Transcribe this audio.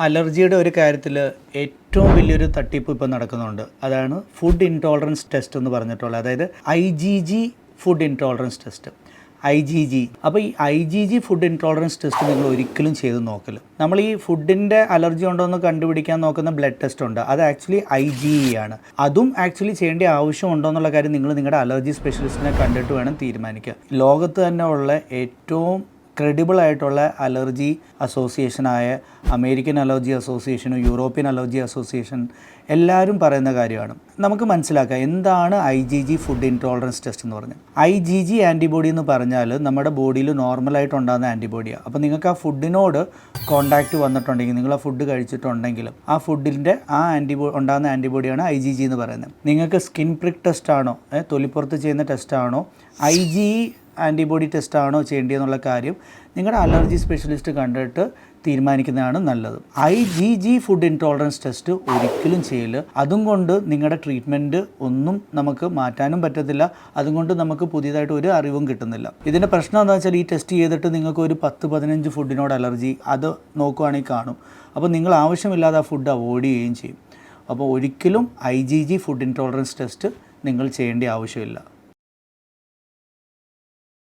അലർജിയുടെ ഒരു കാര്യത്തിൽ ഏറ്റവും വലിയൊരു തട്ടിപ്പ് ഇപ്പോൾ നടക്കുന്നുണ്ട്. അതാണ് ഫുഡ് ഇൻടോളറൻസ് ടെസ്റ്റ് എന്ന് പറഞ്ഞിട്ടുള്ളത്. അതായത് IgG food intolerance test, IgG. അപ്പോൾ ഈ IgG ഫുഡ് ഇൻടോളറൻസ് ടെസ്റ്റ് നിങ്ങൾ ഒരിക്കലും ചെയ്ത് നോക്കില്ല. നമ്മൾ ഈ ഫുഡിൻ്റെ അലർജി ഉണ്ടോ എന്ന് കണ്ടുപിടിക്കാൻ നോക്കുന്ന ബ്ലഡ് ടെസ്റ്റ് ഉണ്ട്, അത് ആക്ച്വലി IgE ആണ്. അതും ആക്ച്വലി ചെയ്യേണ്ട ആവശ്യമുണ്ടോ എന്നുള്ള കാര്യം നിങ്ങൾ നിങ്ങളുടെ അലർജി സ്പെഷ്യലിസ്റ്റിനെ കണ്ടിട്ട് വേണം തീരുമാനിക്കുക. ലോകത്ത് തന്നെ ഉള്ള ഏറ്റവും ക്രെഡിബിൾ ആയിട്ടുള്ള അലർജി അസോസിയേഷനായ അമേരിക്കൻ അലർജി അസോസിയേഷനും യൂറോപ്യൻ അലർജി അസോസിയേഷൻ എല്ലാവരും പറയുന്ന കാര്യമാണ്. നമുക്ക് മനസ്സിലാക്കാം എന്താണ് IgG ഫുഡ് ഇൻടോളറൻസ് ടെസ്റ്റ് എന്ന് പറഞ്ഞാൽ. IgG ആൻറ്റിബോഡി എന്ന് പറഞ്ഞാൽ നമ്മുടെ ബോഡിയിൽ നോർമലായിട്ട് ഉണ്ടാകുന്ന ആൻറ്റിബോഡിയാണ്. അപ്പോൾ നിങ്ങൾക്ക് ആ ഫുഡിനോട് കോണ്ടാക്റ്റ് വന്നിട്ടുണ്ടെങ്കിൽ, നിങ്ങൾ ആ ഫുഡ് കഴിച്ചിട്ടുണ്ടെങ്കിലും ആ ഫുഡിൻ്റെ ഉണ്ടാകുന്ന ആൻറ്റിബോഡിയാണ് IgG എന്ന് പറയുന്നത്. നിങ്ങൾക്ക് സ്കിൻ പ്രിക്ക് ടെസ്റ്റാണോ, തൊലിപ്പുറത്ത് ചെയ്യുന്ന ടെസ്റ്റാണോ, IgE ആൻറ്റിബോഡി ടെസ്റ്റാണോ ചെയ്യേണ്ടതെന്നുള്ള കാര്യം നിങ്ങളുടെ അലർജി സ്പെഷ്യലിസ്റ്റ് കണ്ടിട്ട് തീരുമാനിക്കുന്നതാണ് നല്ലത്. IgG ഫുഡ് ഇൻടോളറൻസ് ടെസ്റ്റ് ഒരിക്കലും ചെയ്യില്ല. അതും കൊണ്ട് നിങ്ങളുടെ ട്രീറ്റ്മെൻറ്റ് ഒന്നും നമുക്ക് മാറ്റാനും പറ്റത്തില്ല, അതുകൊണ്ട് നമുക്ക് പുതിയതായിട്ട് ഒരു അറിവും കിട്ടുന്നില്ല. ഇതിൻ്റെ പ്രശ്നം എന്താണെന്ന് വെച്ചാൽ ഈ ടെസ്റ്റ് ചെയ്തിട്ട് നിങ്ങൾക്ക് ഒരു 10-15 ഫുഡിനോട് അലർജി അത് നോക്കുവാണെങ്കിൽ കാണും. അപ്പോൾ നിങ്ങൾ ആവശ്യമില്ലാതെ ആ ഫുഡ് അവോയ്ഡ് ചെയ്യുകയും ചെയ്യും. അപ്പോൾ ഒരിക്കലും IgG ഫുഡ് ഇൻടോളറൻസ് ടെസ്റ്റ് നിങ്ങൾ ചെയ്യേണ്ട ആവശ്യമില്ല.